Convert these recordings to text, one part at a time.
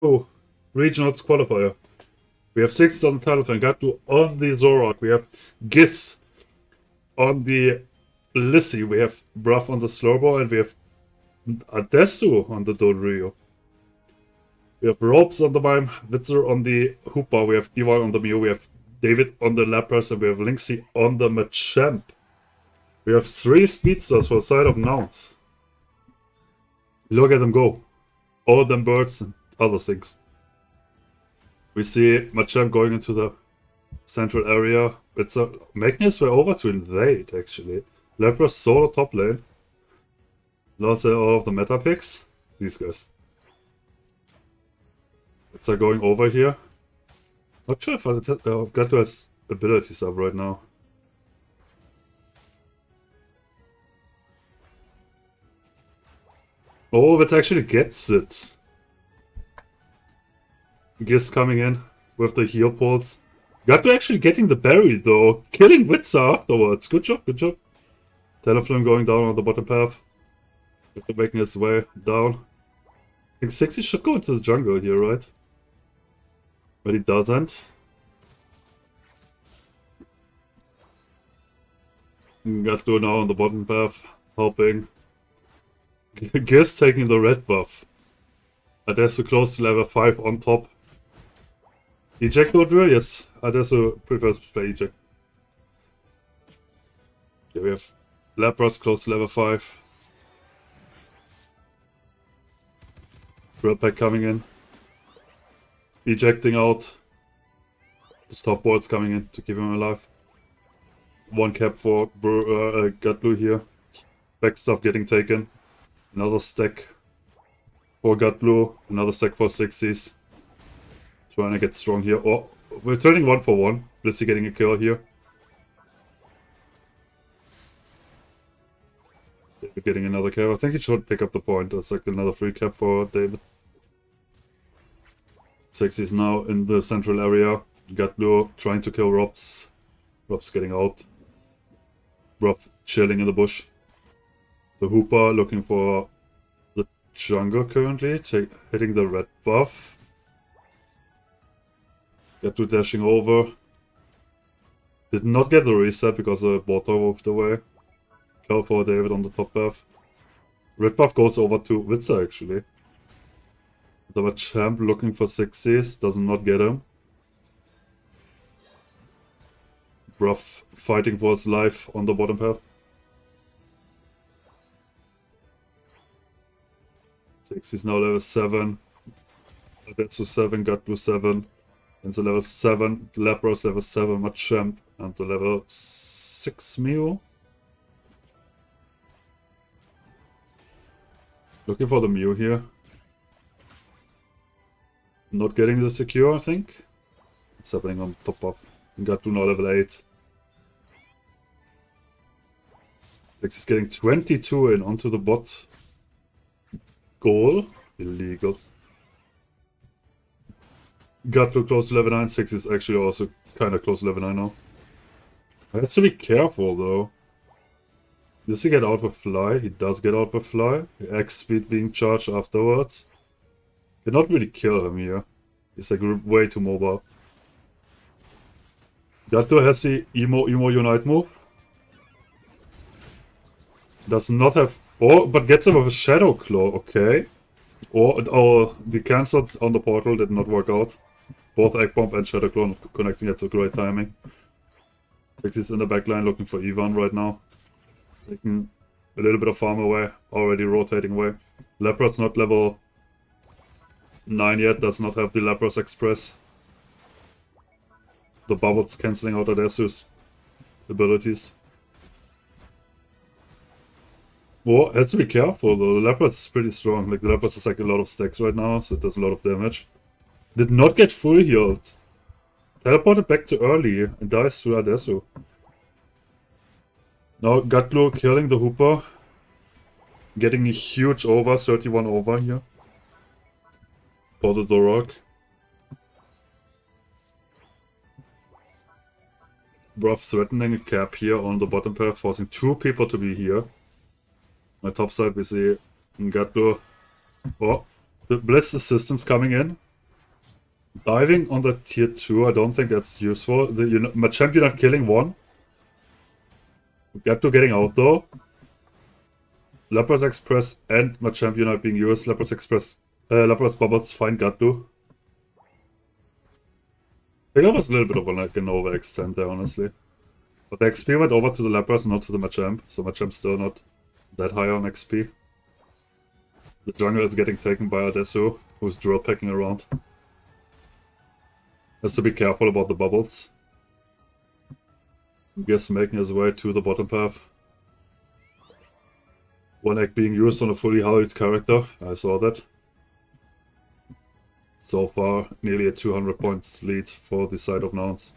Oh, Regionals Qualifier. We have 6 on the Talifan, Gatu on the Zorok, we have Giss on the Lissy, we have Bruff on the Slowball, and we have Adesu on the Dodrio. We have Ropes on the Mime, Witzer on the Hooper, we have Ivan on the Mew, we have David on the Lapras, and we have Linksy on the Machamp. We have 3 speedsters for the side of Nouns. Look at them go. All them birds and other things. We see Machamp going into the central area. It's making his way over to invade, actually. Lapras solo top lane. Lost all of the meta picks. These guys. It's going over here. Not sure if I've got to his abilities up right now. Oh, it actually gets it. Giz coming in with the heal pulse. Got to actually getting the berry though. Killing Witzer afterwards. Good job, good job. Teleflame going down on the bottom path. Making his way down. I think 60 should go into the jungle here, right? But he doesn't. Gatlu now on the bottom path, helping. Giz taking the red buff. Adesu close to level 5 on top. Eject Dodrio? Yes. Adesu prefers to play eject. Here we have Lapras close to level 5. Drill pack coming in. Ejecting out. The stop board's coming in to keep him alive. One cap for Gatlu here. Backstuff getting taken. Another stack for Gatlu. Another stack for 60s. Trying to get strong here. Oh, we're turning 1 for 1. Blissey getting a kill here. David getting another cap. I think he should pick up the point. That's like another free cap for David. 60s now in the central area. Gatlu trying to kill Robs. Robs getting out. Rob chilling in the bush. The Hooper looking for the jungle currently. Hitting the red buff. Gatlu dashing over. Did not get the reset because the bot moved away. Kill for David on the top path. Red buff goes over to Witzer actually. The Machamp looking for 60s. Does not get him. Bruff fighting for his life on the bottom path. 60s now level 7. Adesu 7, Gatlu 7. And the level 7, Lapras level 7, Machamp, and the level 6 Mew. Looking for the Mew here. Not getting the secure, I think. It's happening on top of Gatlu now level 8. 6 is getting 22 in onto the bot. Goal. Illegal. Gatlu close to level 9, 6 is actually also kind of close to level 9 now. Has to be careful though. Does he get out with Fly? He does get out with Fly. X speed being charged afterwards. Cannot really kill him here. He's like way too mobile. Gatlu has the Emo Unite move. Does not have... Oh, but gets him with a Shadow Claw, okay. Oh, the cancels on the portal did not work out. Both Egg Bomb and Shadow Claw not connecting, that's a great timing. 60's in the backline looking for Ivan right now. Taking a little bit of farm away, already rotating away. Lapras not level 9 yet, does not have the Lapras Express. The bubbles cancelling out Adesu's abilities. Well, has to be careful though, the Lapras is pretty strong. Like the Lapras is like a lot of stacks right now, so it does a lot of damage. Did not get full healed. Teleported back to early and dies to Adesu. Now Gatlu killing the Hooper. Getting a huge over, 31 over here. For the Zorok. Bruff threatening a cap here on the bottom path, forcing 2 people to be here. My top side we see Gatlu. Oh, the Bliss assistance coming in. Diving on the tier 2, I don't think that's useful. Machamp Unite killing 1. Gatto getting out though. Lapras Express and Machamp Unite being used. Lapras Express, Lapras Bubbles find Gatto. I think that was a little bit of like an overextend there, honestly. But the XP went over to the Lapras, not to the Machamp, so Machamp's still not that high on XP. The jungle is getting taken by Adesu, who's drill packing around. Has to be careful about the bubbles. Guess making his way to the bottom path. One egg being used on a fully hurried character, I saw that. So far, nearly a 200 points lead for the side of Nouns.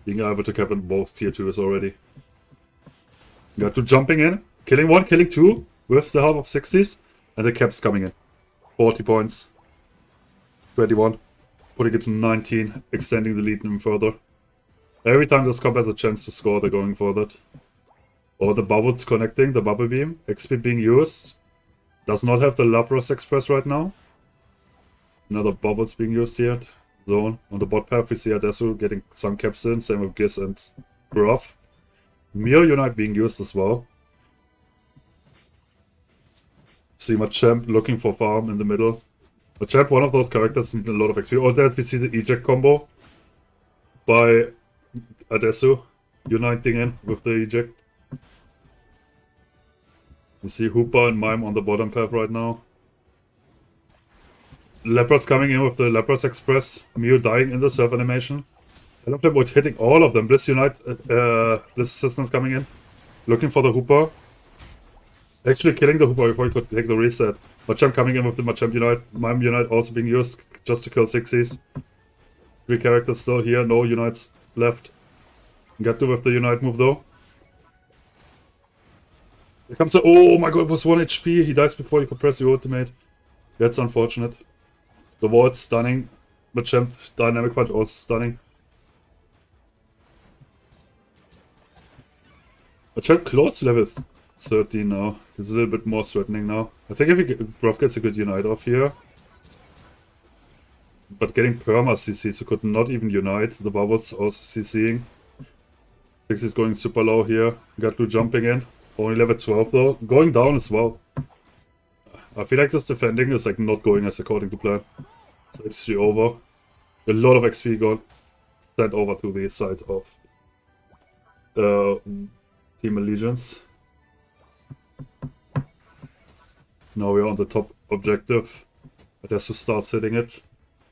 Being able to cap in both tier 2s already. Got to jumping in, killing 1, killing 2, with the help of 60s, and the caps coming in. 40 points. 21. Putting it to 19, extending the lead even further. Every time this comp has a chance to score, they're going for that. Or the bubbles connecting, the bubble beam. XP being used. Does not have the Lapras Express right now. Another bubbles being used here. Zone. On the bot path, we see Adesu getting some caps in. Same with Giz and Bruff. Mir Unite being used as well. See Machamp looking for farm in the middle. Machamp, one of those characters, need a lot of XP. Oh, there we see the eject combo by Adesu uniting in with the eject. You see Hooper and Mime on the bottom path right now. Lapras coming in with the Lapras Express. Mew dying in the surf animation. I love them with hitting all of them. Bliss Unite, Bliss Assistance coming in. Looking for the Hooper. Actually killing the Hooper before he could take the reset. Machamp coming in with the Machamp Unite. Mime Unite also being used just to kill 60s. 3 characters still here, no Unites left. Gatto with the Unite move though. Here comes the... Oh my god, it was 1 HP. He dies before he could press the ultimate. That's unfortunate. The ward's stunning. Machamp Dynamic Punch also stunning. Machamp close to level 13 now. It's a little bit more threatening now. I think if Bruff gets a good Unite off here. But getting perma CC, so could not even unite. The bubbles also CCing. 60 is going super low here. Gatlu jumping in. Only level 12 though. Going down as well. I feel like this defending is like not going as according to plan. So it's over. A lot of XP got sent over to the side of Team Allegiance. Now we're on the top objective. It has to start hitting it.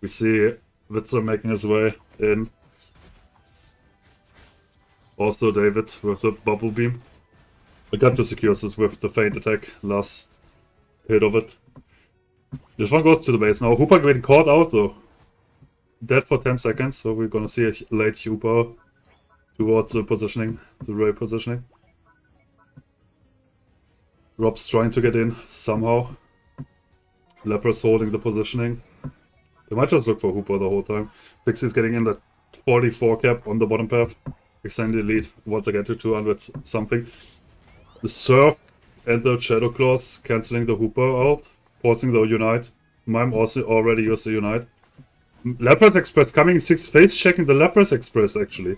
We see Witzer making his way in. Also David with the bubble beam. I got to secure this with the feint attack. Last hit of it. This one goes to the base now. Hooper getting caught out though. Dead for 10 seconds, so we're gonna see a late Hooper towards the positioning, the Ray positioning. Rob's trying to get in somehow. Lapras holding the positioning. They might just look for Hooper the whole time. 60 is getting in that 44 cap on the bottom path. Extended lead once again to 200 something. The Surf and the Shadow Claws cancelling the Hooper out. Forcing the Unite. Mime also already used the Unite. Lapras Express coming 6 face checking the Lapras Express actually.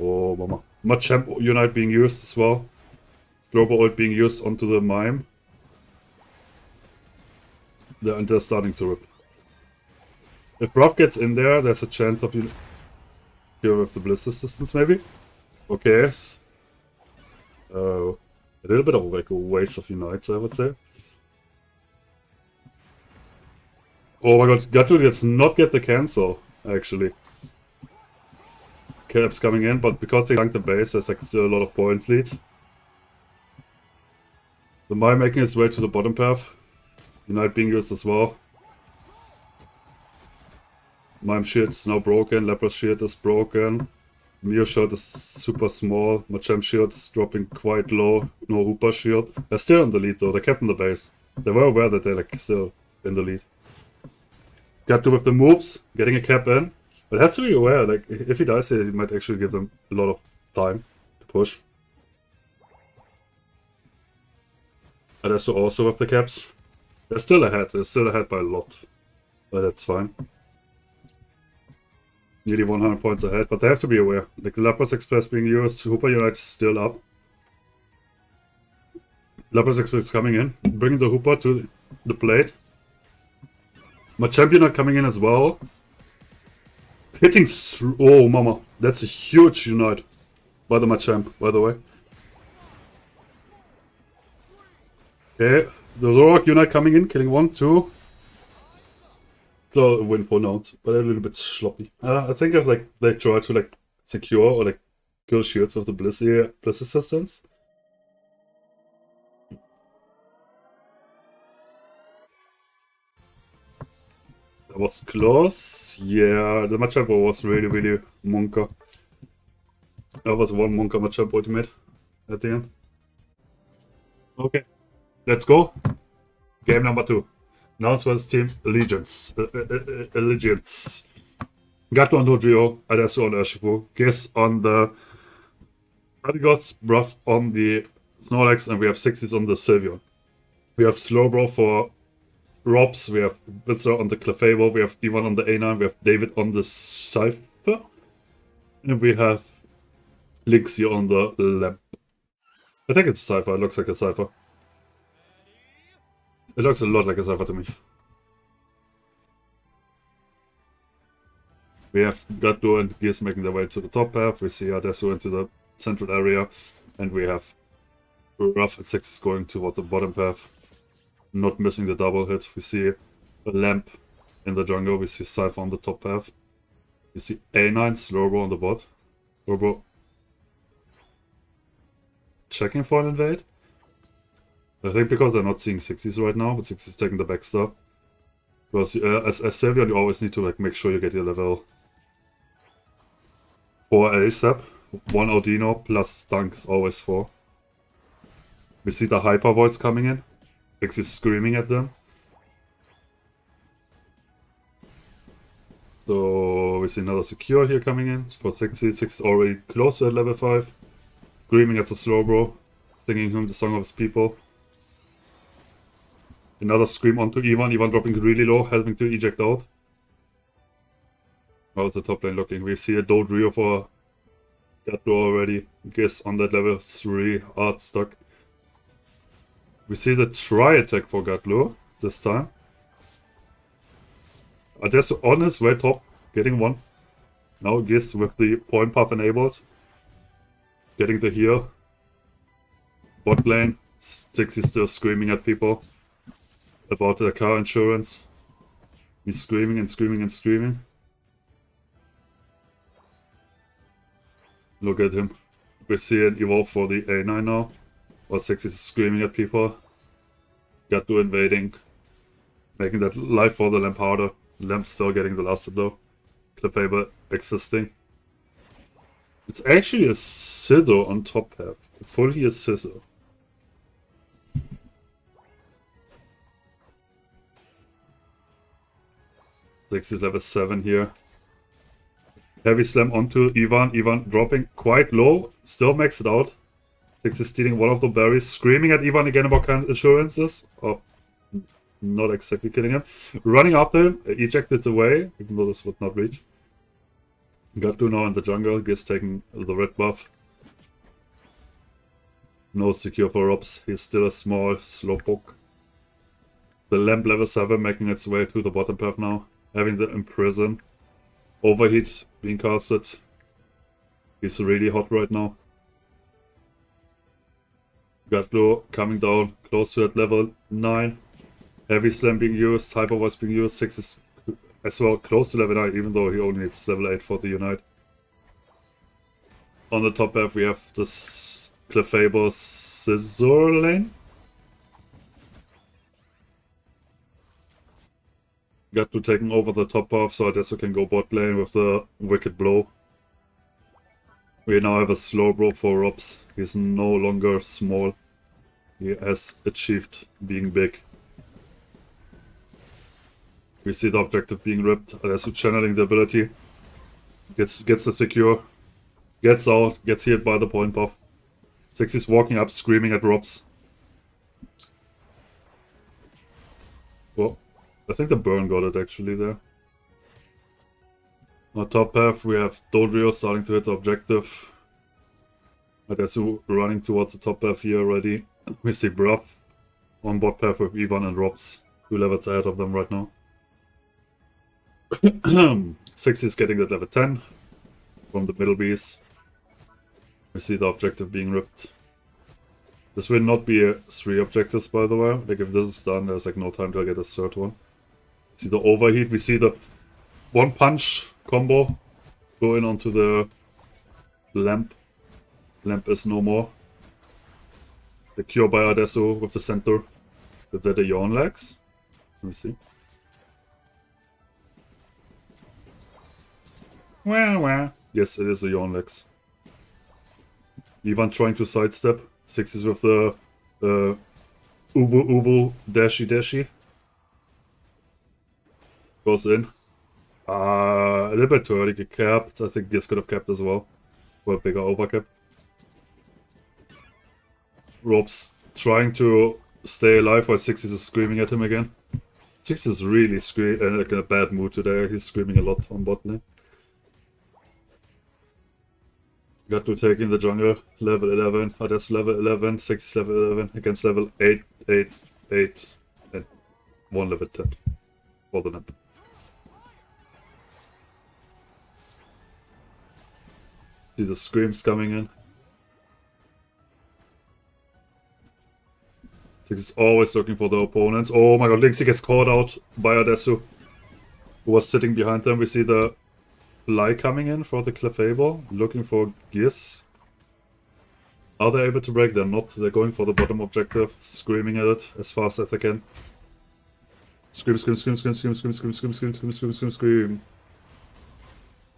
Oh mama. Machamp Unite being used as well. Slowbro ult being used onto the Mime. And they're starting to rip. If Bruff gets in there, there's a chance of you here with the Bliss Assistance maybe. Okay. A little bit of like a waste of Unites, I would say. Oh my god, Gatlu does not get the cancel, actually. Caps coming in, but because they ganked the base, there's like still a lot of points lead. The Mime making its way to the bottom path. Unite being used as well. Mime shield is now broken, Lapras shield is broken. Mew shield is super small, Machamp shield is dropping quite low, no Hooper shield. They're still in the lead though, they kept in the base. They were aware that they're like still in the lead. Gatlu with the moves, getting a cap in. But has to be aware, like if he dies here, he might actually give them a lot of time to push. And also with the caps. They're still ahead by a lot. But that's fine. Nearly 100 points ahead, but they have to be aware. Like the Lapras Express being used, Hooper Unite still up. Lapras Express coming in, bringing the Hooper to the plate. Machamp Unite coming in as well. Hitting through. Oh, mama. That's a huge Unite by the Machamp, by the way. Okay, the Zoroark Unite coming in, killing 1, 2. So win for Nouns, but a little bit sloppy. I think if like they try to like secure or like kill shields of the Bliss assistance. That was close. Yeah, the Machamp was really Monka. That was one Monka Machamp ultimate at the end. Okay, let's go. Game number 2. Nouns vs Team Allegiance. Allegiance. Gato on Dodrio, Adesso on Urshifu, Giz on the Adigots, Brock on the Snorlax, and we have 60s on the Sylveon. We have Slowbro for Robs, we have Blitzer on the Clefable, we have Ivan on the A9, we have David on the Cypher, and we have Lixie on the Lamp. I think it's a Cypher, it looks like a Cypher. It looks a lot like a Cypher to me. We have Gato and Giz making their way to the top path, we see Adesso into the central area, and we have Ruff and 6 is going toward the bottom path. Not missing the double hit. We see a Lamp in the jungle. We see Cypher on the top path. We see A9, Slowbro on the bot. Slowbro checking for an invade. I think because they're not seeing 60s right now, but 60s is taking the back step. Because as Sylveon, you always need to like make sure you get your level 4 ASAP. 1 Audino plus Dunk is always 4. We see the Hyper Voids coming in. 6 is screaming at them. So we see another secure here coming in for 60. 6 is already close to level 5. Screaming at the Slowbro, singing him the song of his people. Another scream onto Ivan. Ivan dropping really low, helping to eject out. How's the top lane looking? We see a Dodrio for Gato already. Giz on that level 3, art stuck. We see the tri-attack for Gatlo this time. Adesso on his way top, getting 1. Now Giz with the point puff enabled. Getting the heal. Bot lane, 6 is still screaming at people about their car insurance. He's screaming and screaming and screaming. Look at him. We see an evolve for the A9 now. Or 6 is screaming at people. Gato invading. Making that life for the Lamp harder. Lamp still getting the last hit though. Clefable existing. It's actually a Scizor on top half. Fully a Scizor. Six is level 7 here. Heavy slam onto Ivan. Ivan dropping quite low. Still maxed out. 6 is stealing one of the berries. Screaming at Ivan again about kind insurances. Oh, not exactly killing him. Running after him. Ejected away. Even though this would not reach. Gato now in the jungle. Giz taking the red buff. No secure for Robs. He's still a small slowpoke. The Lamp level 7 making its way to the bottom path now. Having the imprison. Overheat being casted. He's really hot right now. Gato coming down close to that level 9. Heavy slam being used. Hyper voice being used. 6 is as well close to level 9, even though he only needs level 8 for the Unite. On the top half we have this Clefable Scizor lane. Gato taking over the top half, so Adesso can go bot lane with the Wicked Blow. We now have a Slowbro for Robs. He's no longer small. He has achieved being big. We see the objective being ripped. Adesso channeling the ability. Gets the secure. Gets out. Gets hit by the point buff. 6 is walking up, screaming at Robs. Oh, I think the burn got it actually there. On top path, we have Dodrio starting to hit the objective. Adesu running towards the top path here already. We see Bruff on bot path with Ivan and Robs, 2 levels ahead of them right now. 60 is getting that level 10 from the middle bees. We see the objective being ripped. This will not be 3 objectives, by the way. Like, if this is done, there's like no time to get a third one. See the overheat. We see the 1 punch combo going onto the lamp. Lamp is no more. Secure by Adesso with the center. Is that a yawn legs? Let me see. Yes, it is a yawn legs. Ivan trying to sidestep. 60s with the Ubu Dashi. Goes in. A little bit too early, get capped. I think Giz could have capped as well. For a bigger overcap. Rob's trying to stay alive while 60s is screaming at him again. 60s is really like in a bad mood today. He's screaming a lot on bot lane. Got to take in the jungle, level 11, that's level 11, 6 level 11, against level 8, 8, 8, and 1 level 10 for the lamp. See the screams coming in. 6 is always looking for the opponents. Oh my god, Linksy gets caught out by Adesu, who was sitting behind them. We see the Fly coming in for the Clefable, looking for Giz. Are they able to break? They're not. They're going for the bottom objective, screaming at it as fast as they can. Scream, scream, scream, scream, scream, scream, scream, scream, scream, scream, scream, scream, scream.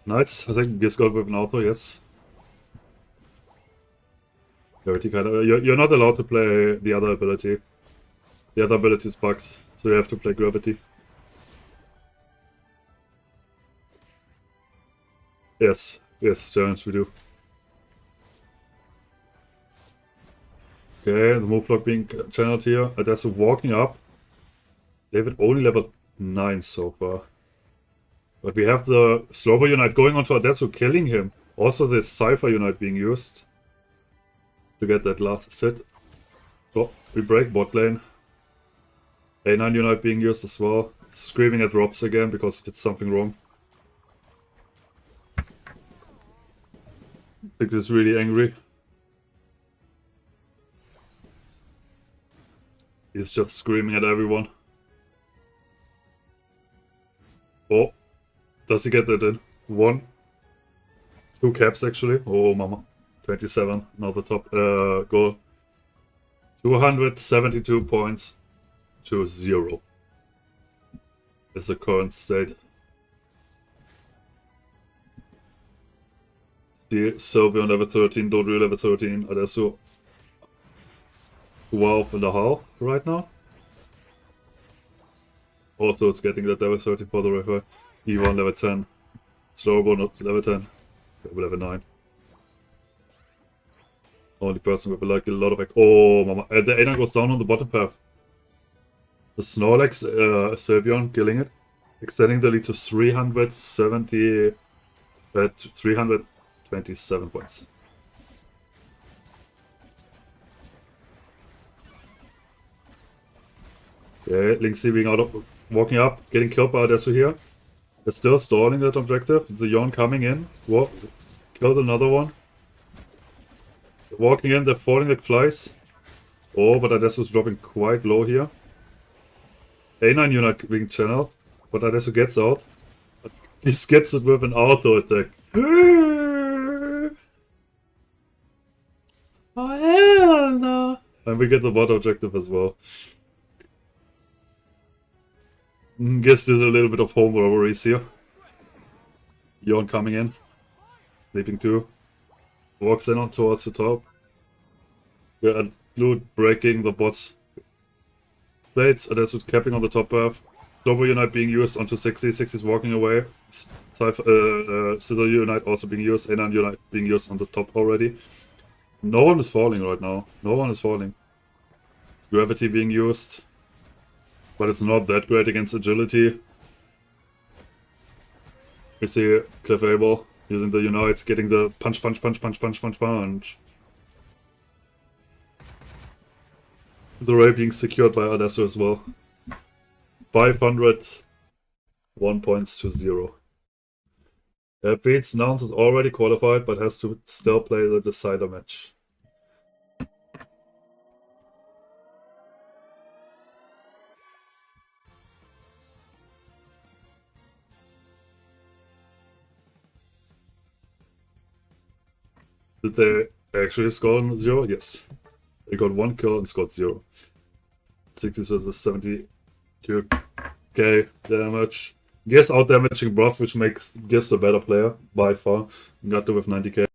Nice. I think Giz got with an auto, yes. Gravity kind of. You're not allowed to play the other ability. The other ability is bugged, so you have to play Gravity. Yes, challenge we do. Okay, the move block being channeled here. Adesu walking up. David only level 9 so far. But we have the Slowbro Unite going on to Adesu, killing him. Also the Cypher Unite being used to get that last set. So, we break bot lane. A9 Unite being used as well. Screaming at Robs again because he did something wrong. I think he's really angry. He's just screaming at everyone. Oh, does he get that in? 1, 2 caps actually. Oh mama, 27, not the top goal. 272 points to 0 is the current state. The Sylvia on level 13, Dodrio level 13, Adesu 12.5 right now. Also it's getting that level 13 for the record. E1 level 10. Slowbro not level 10. Level 9. Only person with like a lot of like oh mama. The A9 goes down on the bottom path. The Snorlax Sylveon killing it. Extending the lead to 370 327 points. Okay, Linksy being out of walking up, getting killed by Adesu here. They're still stalling that objective. The Yon coming in. Killed another one. They're walking in, they're falling like flies. Oh, but Adesu's dropping quite low here. A9 Unite being channeled, but Adesu gets out. He gets it with an auto attack. Oh hell no! And we get the bot objective as well. Guess there's a little bit of home robberies here. Yon coming in. Sleeping 2. Walks in on towards the top. We're at Blue breaking the bot plates. Adesu capping on the top path. Double Unite being used onto 60. 60 is walking away. Scissor Unite also being used. A9 Unite being used on the top already. No one is falling right now. No one is falling. Gravity being used. But it's not that great against agility. We see Cliff Abel using the Unite, getting the punch. The Ray being secured by Adesso as well. 500, 1 points to 0. Beats Nouns is already qualified, but has to still play the decider match. Did they actually score 0? Yes. They got 1 kill and scored 0. 60 versus 72k damage. Gears out damaging Bruff, which makes Gears a better player by far. Got to with 90k.